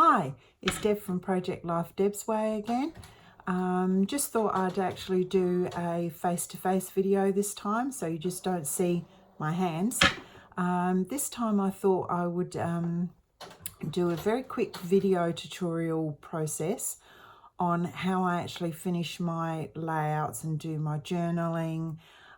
Hi, it's Deb from Project Life Deb's Way again. Just thought I'd actually do a face-to-face video this time, so you just don't see my hands. This time I thought I would do a very quick video tutorial process on how I actually finish my layouts and do my journaling.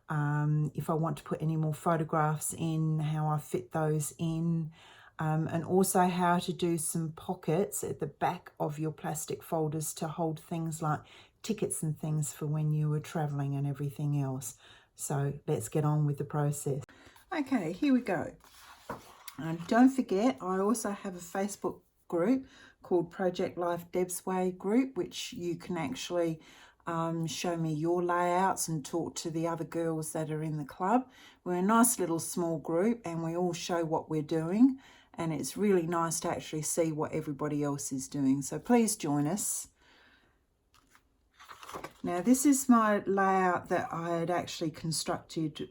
If I want to put any more photographs in, how I fit those in. And also how to do some pockets at the back of your plastic folders to hold things like tickets and things for when you were traveling and everything else. So let's get on with the process. Okay, here we go. Don't forget, I also have a Facebook group called Project Life Deb's Way group, which you can actually show me your layouts and talk to the other girls that are in the club. We're a nice little small group and we all show what we're doing. And it's really nice to actually see what everybody else is doing. So please join us. Now this is my layout that I had actually constructed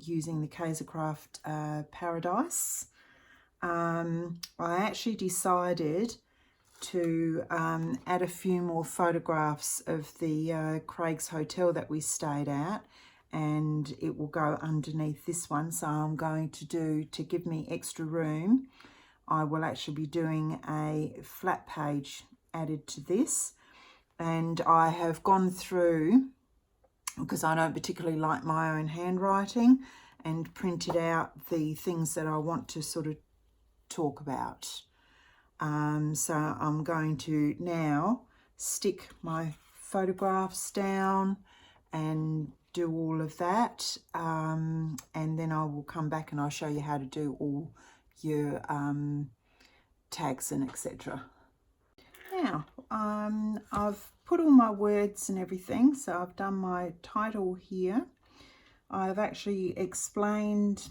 using the Kaisercraft Paradise. I actually decided to add a few more photographs of the Craig's Hotel that we stayed at. And it will go underneath this one. So I'm going to do, to give me extra room, I will actually be doing a flat page added to this. And I have gone through, because I don't particularly like my own handwriting, and printed out the things that I want to sort of talk about. So I'm going to now stick my photographs down and do all of that, and then I will come back and I'll show you how to do all your tags and etc. Now I've put all my words and everything, so I've done my title here. I've actually explained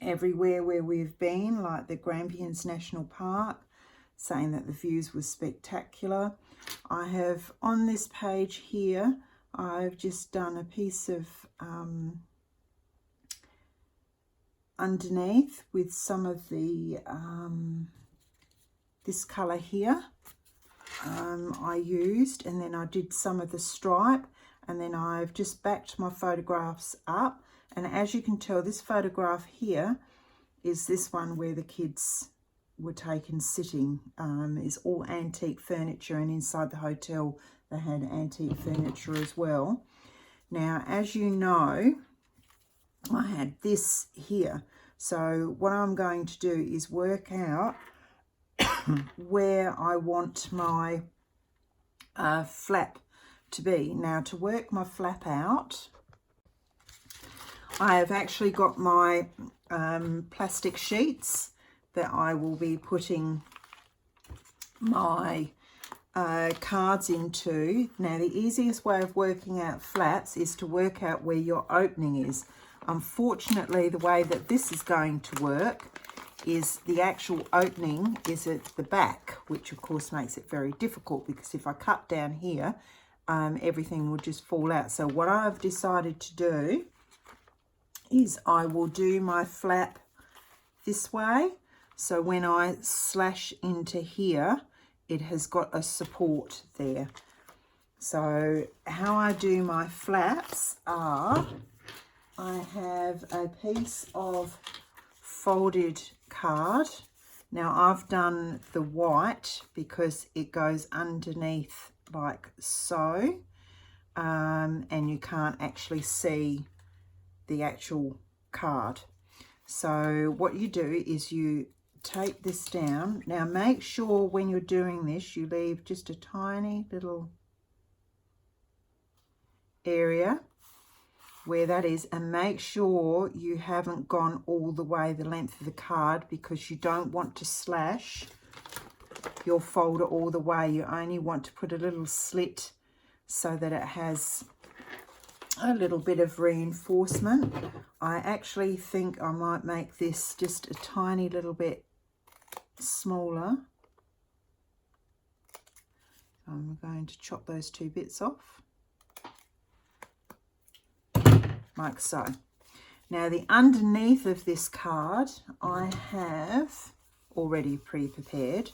everywhere where we've been, like the Grampians National Park, saying that the views were spectacular. I have on this page here, I've just done a piece of underneath with some of the this colour here I used, and then I did some of the stripe, and then I've just backed my photographs up. And as you can tell, this photograph here is this one where the kids were taken sitting. Is all antique furniture, and inside the hotel they had antique furniture as well. Now, as you know, I had this here. So what I'm going to do is work out where I want my flap to be. Now, to work my flap out, I have actually got my plastic sheets that I will be putting my cards into. Now, the easiest way of working out flaps is to work out where your opening is. Unfortunately, the way that this is going to work is the actual opening is at the back, which of course makes it very difficult, because if I cut down here, everything will just fall out. So what I've decided to do is I will do my flap this way. So when I slash into here, it has got a support there. So how I do my flaps are, I have a piece of folded card. Now I've done the white because it goes underneath like so, and you can't actually see the actual card. So what you do is you take this down. Now make sure when you're doing this you leave just a tiny little area where that is, and make sure you haven't gone all the way the length of the card, because you don't want to slash your folder all the way. You only want to put a little slit so that it has a little bit of reinforcement. I actually think I might make this just a tiny little bit smaller. I'm going to chop those two bits off like so. Now the underneath of this card I have already pre-prepared.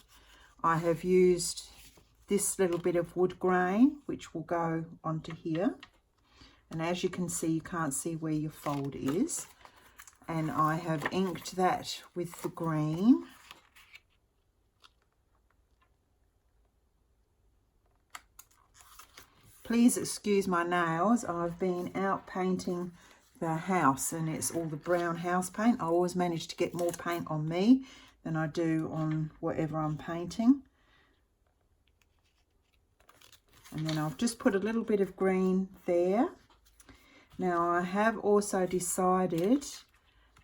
I have used this little bit of wood grain, which will go onto here. And as you can see, you can't see where your fold is. And I have inked that with the green. Please excuse my nails. I've been out painting the house and it's all the brown house paint. I always manage to get more paint on me than I do on whatever I'm painting. And then I've just put a little bit of green there. Now I have also decided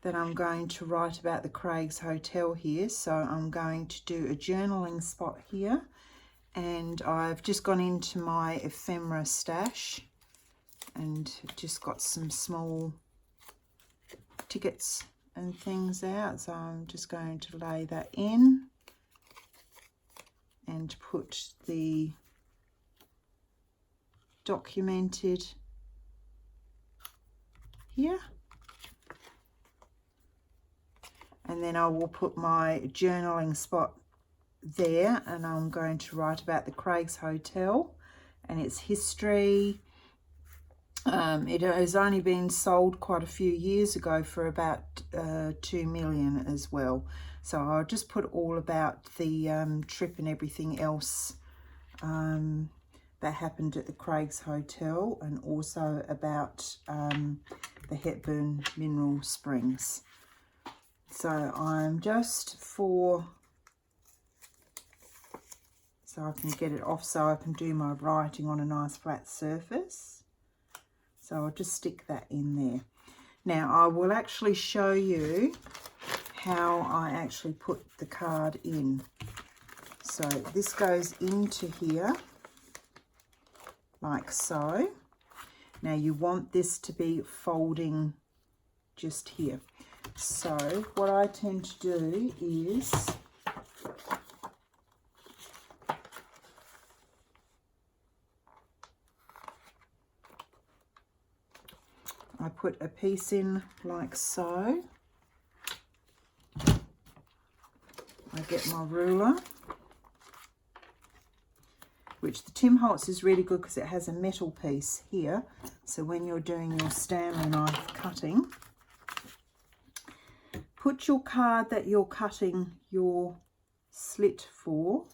that I'm going to write about the Craig's Hotel here. So I'm going to do a journaling spot here. And I've just gone into my ephemera stash and just got some small tickets and things out. So I'm just going to lay that in and put the documented here. And then I will put my journaling spot there, and I'm going to write about the Craig's Hotel and its history. It has only been sold quite a few years ago for about 2 million as well. So I'll just put all about the trip and everything else that happened at the Craig's Hotel, and also about the Hepburn Mineral Springs. So I'm just so I can get it off so I can do my writing on a nice flat surface. So I'll just stick that in there. Now I will actually show you how I actually put the card in. So this goes into here like so. Now you want this to be folding just here. So what I tend to do is I put a piece in like so. I get my ruler, which the Tim Holtz is really good because it has a metal piece here. So when you're doing your Stanley knife cutting, put your card that you're cutting your slit for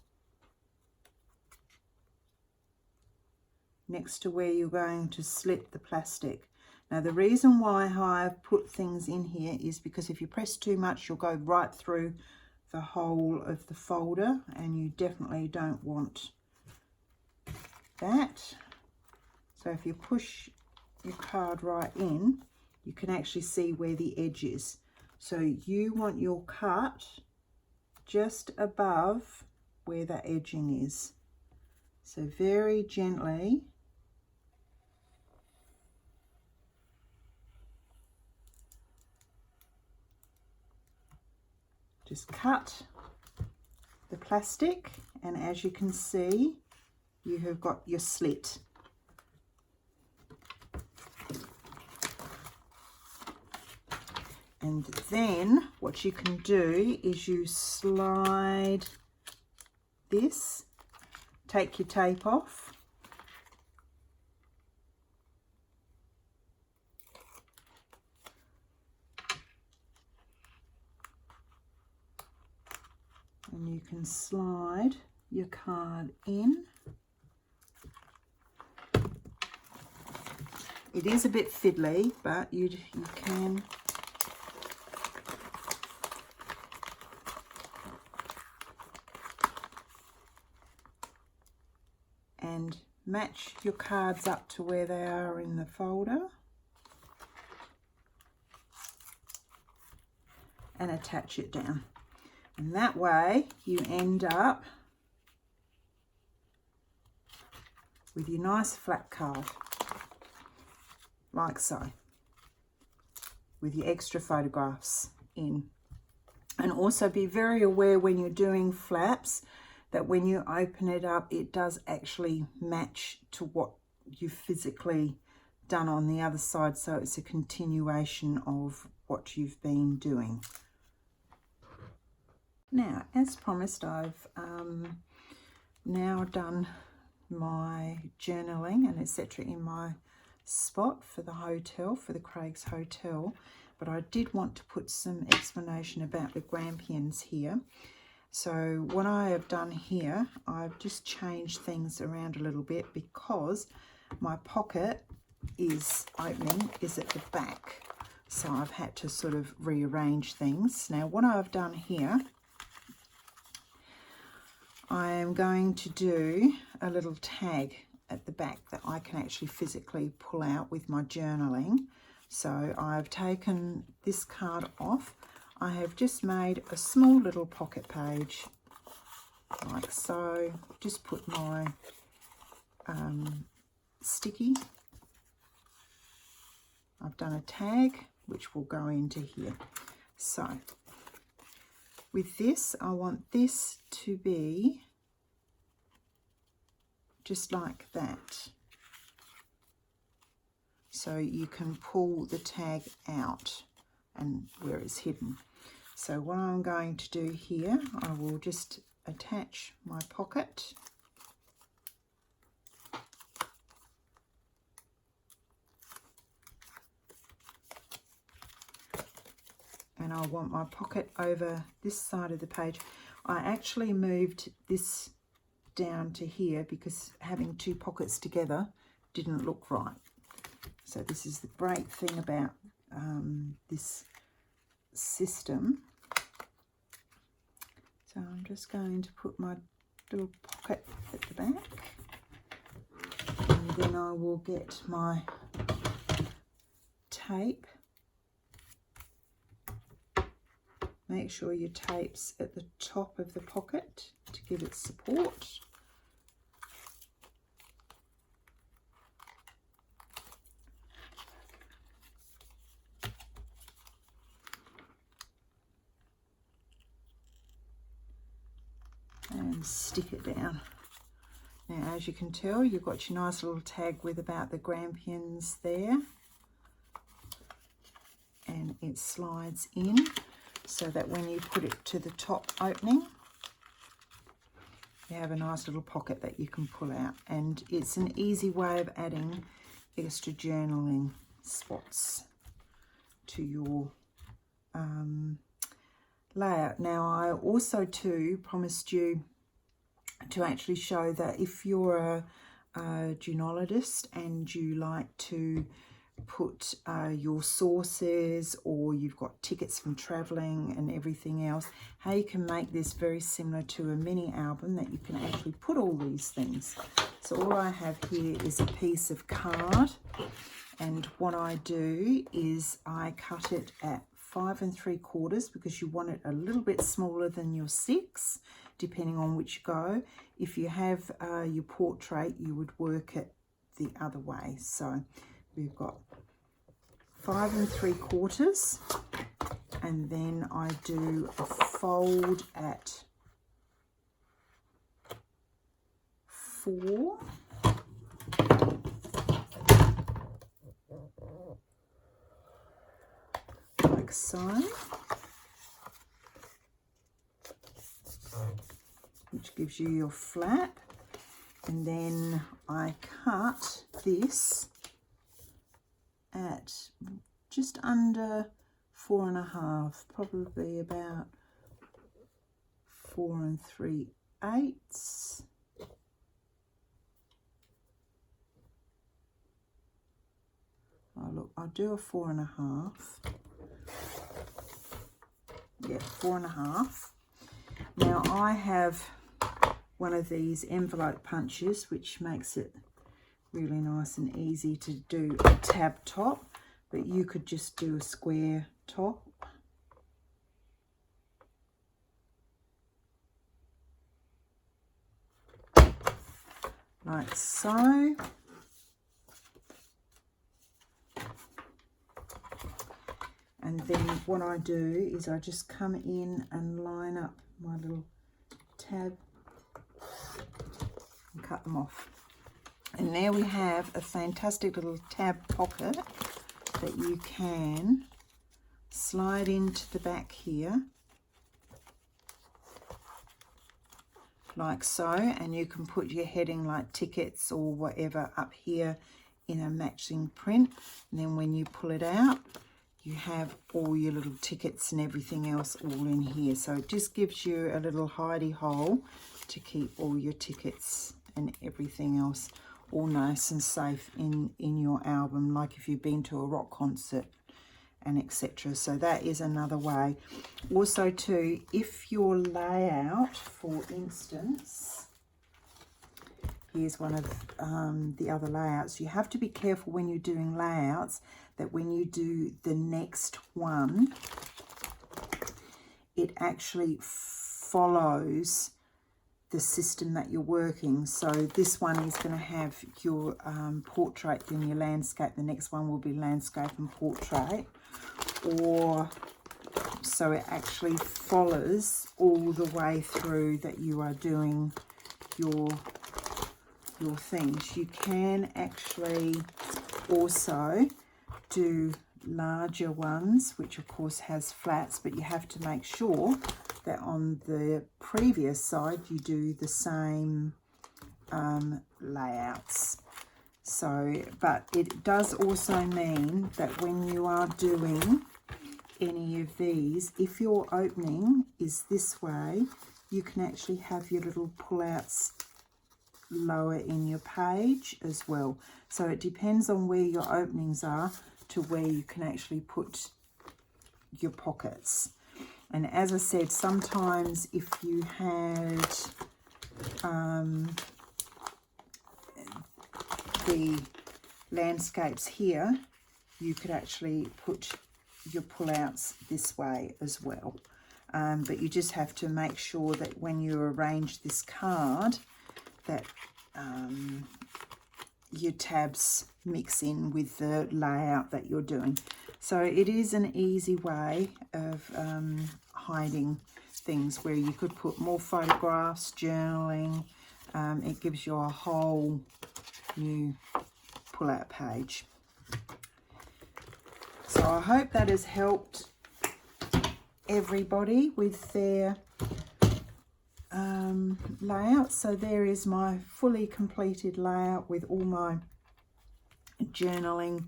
next to where you're going to slit the plastic. Now the reason why I've put things in here is because if you press too much, you'll go right through the whole of the folder, and you definitely don't want that. So if you push your card right in, you can actually see where the edge is. So you want your cut just above where the edging is. So very gently just cut the plastic, and as you can see, you have got your slit. And then what you can do is you slide this, take your tape off, and you can slide your card in. It is a bit fiddly, but you can and match your cards up to where they are in the folder and attach it down. And that way you end up with your nice flat card, like so, with your extra photographs in. And also be very aware when you're doing flaps that when you open it up, it does actually match to what you've physically done on the other side, so it's a continuation of what you've been doing. Now, as promised, I've now done my journaling and etc. in my spot for the hotel, for the Craig's Hotel, but I did want to put some explanation about the Grampians here. So what I have done here, I've just changed things around a little bit because my pocket opening is at the back. So I've had to sort of rearrange things. Now what I've done here, I am going to do a little tag at the back that I can actually physically pull out with my journaling. So I've taken this card off. I have just made a small little pocket page like so. Just put my sticky. I've done a tag which will go into here. So with this, I want this to be just like that. So you can pull the tag out and where it's hidden. So what I'm going to do here, I will just attach my pocket. And I want my pocket over this side of the page. I actually moved this down to here because having two pockets together didn't look right. So this is the great thing about this system. So I'm just going to put my little pocket at the back, and then I will get my tape. Make sure your tape's at the top of the pocket to give it support. And stick it down. Now, as you can tell, you've got your nice little tag with about the Grampians there. And it slides in, so that when you put it to the top opening, you have a nice little pocket that you can pull out. And it's an easy way of adding extra journaling spots to your layout. Now, I also too promised you to actually show that if you're a journalist and you like to put your sources, or you've got tickets from traveling and everything else, how you can make this very similar to a mini album that you can actually put all these things. So all I have here is a piece of card, and what I do is I cut it at 5 3/4 because you want it a little bit smaller than your 6, depending on which you go. If you have your portrait, you would work it the other way. So we've got 5 3/4, and then I do a fold at 4, like so, which gives you your flap, and then I cut this at just under 4 1/2, probably about 4 3/8. Oh look, I'll do a 4 1/2. Yeah, 4 1/2. Now I have one of these envelope punches, which makes it really nice and easy to do a tab top, but you could just do a square top. Like so. And then what I do is I just come in and line up my little tab and cut them off. And there we have a fantastic little tab pocket that you can slide into the back here like so, and you can put your heading like tickets or whatever up here in a matching print, and then when you pull it out you have all your little tickets and everything else all in here. So it just gives you a little hidey hole to keep all your tickets and everything else all nice and safe in your album, like if you've been to a rock concert and etc. So that is another way. Also too, if your layout, for instance, here's one of the other layouts, you have to be careful when you're doing layouts that when you do the next one, it actually follows the system that you're working. So this one is going to have your portrait, then your landscape. The next one will be landscape and portrait. Or so it actually follows all the way through that you are doing your things. You can actually also do larger ones, which of course has flats, but you have to make sure that on the previous side you do the same layouts. So, but it does also mean that when you are doing any of these, if your opening is this way, you can actually have your little pullouts lower in your page as well. So it depends on where your openings are to where you can actually put your pockets. And as I said, sometimes if you had the landscapes here, you could actually put your pullouts this way as well. But you just have to make sure that when you arrange this card that your tabs mix in with the layout that you're doing. So it is an easy way of hiding things where you could put more photographs, journaling. It gives you a whole new pull-out page. So I hope that has helped everybody with their layout. So there is my fully completed layout with all my journaling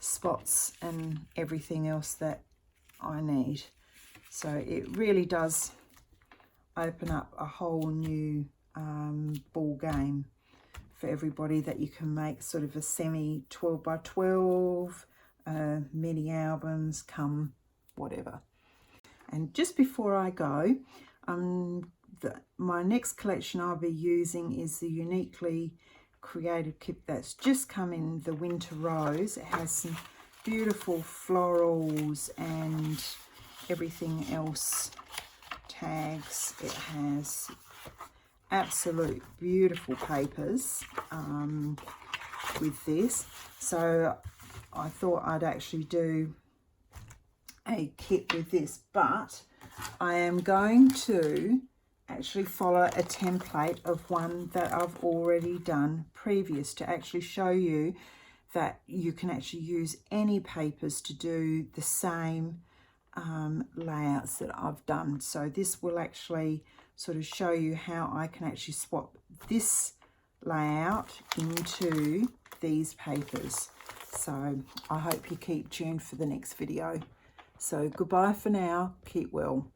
spots and everything else that I need. So it really does open up a whole new ball game for everybody, that you can make sort of a semi 12 by 12 mini albums, come whatever. And just before I go, my next collection I'll be using is the Uniquely Creative kit that's just come in, the Winter Rose. It has some beautiful florals and everything else, tags. It has absolute beautiful papers with this. So I thought I'd actually do a kit with this, but I am going to actually follow a template of one that I've already done previous, to actually show you that you can actually use any papers to do the same layouts that I've done. So this will actually sort of show you how I can actually swap this layout into these papers. So I hope you keep tuned for the next video. So goodbye for now, keep well.